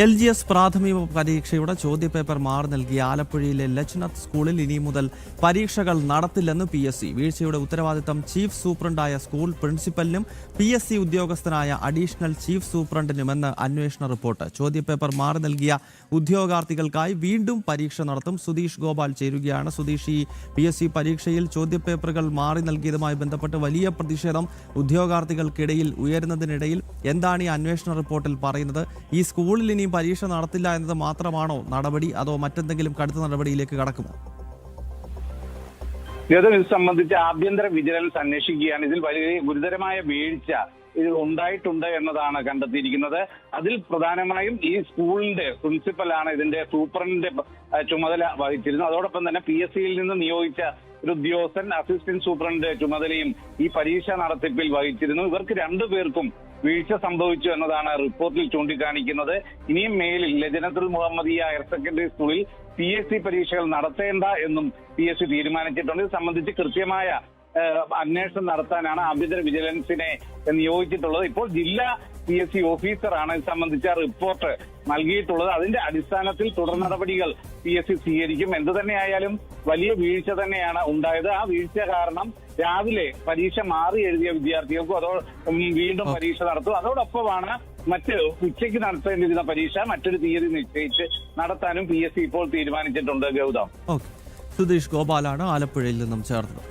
LGS പ്രാഥമിക പരീക്ഷയുടെ ചോദ്യപേപ്പർ മാറി നൽകിയ ആലപ്പുഴയിലെ ലജ്നത്ത് സ്കൂളിൽ ഇനി മുതൽ പരീക്ഷകൾ നടത്തില്ലെന്ന് PSC. വീഴ്ചയുടെ ഉത്തരവാദിത്തം ചീഫ് സൂപ്രണ്ടായ സ്കൂൾ പ്രിൻസിപ്പലിനും PSC ഉദ്യോഗസ്ഥനായ അഡീഷണൽ ചീഫ് സൂപ്രണ്ടിനുമെന്ന് അന്വേഷണ റിപ്പോർട്ട്. ചോദ്യപേപ്പർ മാറി നൽകിയ ഉദ്യോഗാർത്ഥികൾക്കായി വീണ്ടും പരീക്ഷ നടത്തും. സുധീഷ് ഗോപാൽ ചേരുകയാണ്. സുധീഷ്, ഈ PSC പരീക്ഷയിൽ ചോദ്യപേപ്പറുകൾ മാറി നൽകിയതുമായി ബന്ധപ്പെട്ട് വലിയ പ്രതിഷേധം ഉദ്യോഗാർത്ഥികൾക്കിടയിൽ ഉയരുന്നതിനിടയിൽ എന്താണ് ഈ അന്വേഷണ റിപ്പോർട്ടിൽ പറയുന്നത്? ഈ സ്കൂളിൽ ഇനി പരീക്ഷ നടത്തില്ല എന്നത് മാത്രമാണോ നടപടി, അതോ മറ്റെന്തെങ്കിലും കടുത്ത നടപടിയിലേക്ക് കടക്കുമോ? ഇത് സംബന്ധിച്ച് ആഭ്യന്തര വിജിലൻസ് അന്വേഷിക്കുകയാണ്. ഇതിൽ വലിയ ഗുരുതരമായ വീഴ്ച ഇതിൽ ഉണ്ടായിട്ടുണ്ട് എന്നതാണ് കണ്ടെത്തിയിരിക്കുന്നത്. അതിൽ പ്രധാനമായും ഈ സ്കൂളിന്റെ പ്രിൻസിപ്പലാണ് ഇതിന്റെ സൂപ്രണ്ടിന്റെ ചുമതല വഹിച്ചിരുന്നത്. അതോടൊപ്പം തന്നെ PSCയിൽ നിന്ന് നിയോഗിച്ച ഒരു ഉദ്യോഗസ്ഥൻ അസിസ്റ്റന്റ് സൂപ്രണ്ട് ചുമതലയും ഈ പരീക്ഷ നടത്തിപ്പിൽ വഹിച്ചിരുന്നു. ഇവർക്ക് രണ്ടുപേർക്കും വീഴ്ച സംഭവിച്ചു എന്നതാണ് റിപ്പോർട്ടിൽ ചൂണ്ടിക്കാണിക്കുന്നത്. ഇനിയും മേലിൽ ലജനത്തുൽ മുഹമ്മദിയ ഹയർ സെക്കൻഡറി സ്കൂളിൽ PSC പരീക്ഷകൾ നടത്തേണ്ട എന്നും PSC തീരുമാനിച്ചിട്ടുണ്ട്. ഇത് സംബന്ധിച്ച് കൃത്യമായ അന്വേഷണം നടത്താനാണ് ആഭ്യന്തര വിജിലൻസിനെ നിയോഗിച്ചിട്ടുള്ളത്. ഇപ്പോൾ ജില്ലാ PSC ഓഫീസറാണ് ഇത് സംബന്ധിച്ച റിപ്പോർട്ട് നൽകിയിട്ടുള്ളത്. അതിന്റെ അടിസ്ഥാനത്തിൽ തുടർ നടപടികൾ PSC സ്വീകരിക്കും. എന്തു തന്നെയായാലും വലിയ വീഴ്ച തന്നെയാണ് ഉണ്ടായത്. ആ വീഴ്ച കാരണം രാവിലെ പരീക്ഷ മാറി എഴുതിയ വിദ്യാർത്ഥികൾക്കും വീണ്ടും പരീക്ഷ നടത്തും. അതോടൊപ്പമാണ് ഉച്ചയ്ക്ക് നടത്തേണ്ടിയിരുന്ന പരീക്ഷ മറ്റൊരു തീയതി നിശ്ചയിച്ച് നടത്താനും PSC ഇപ്പോൾ തീരുമാനിച്ചിട്ടുണ്ട്. ഗൗതം, സുധീഷ് ഗോപാലാണ് ആലപ്പുഴയിൽ നിന്നും ചേർന്നത്.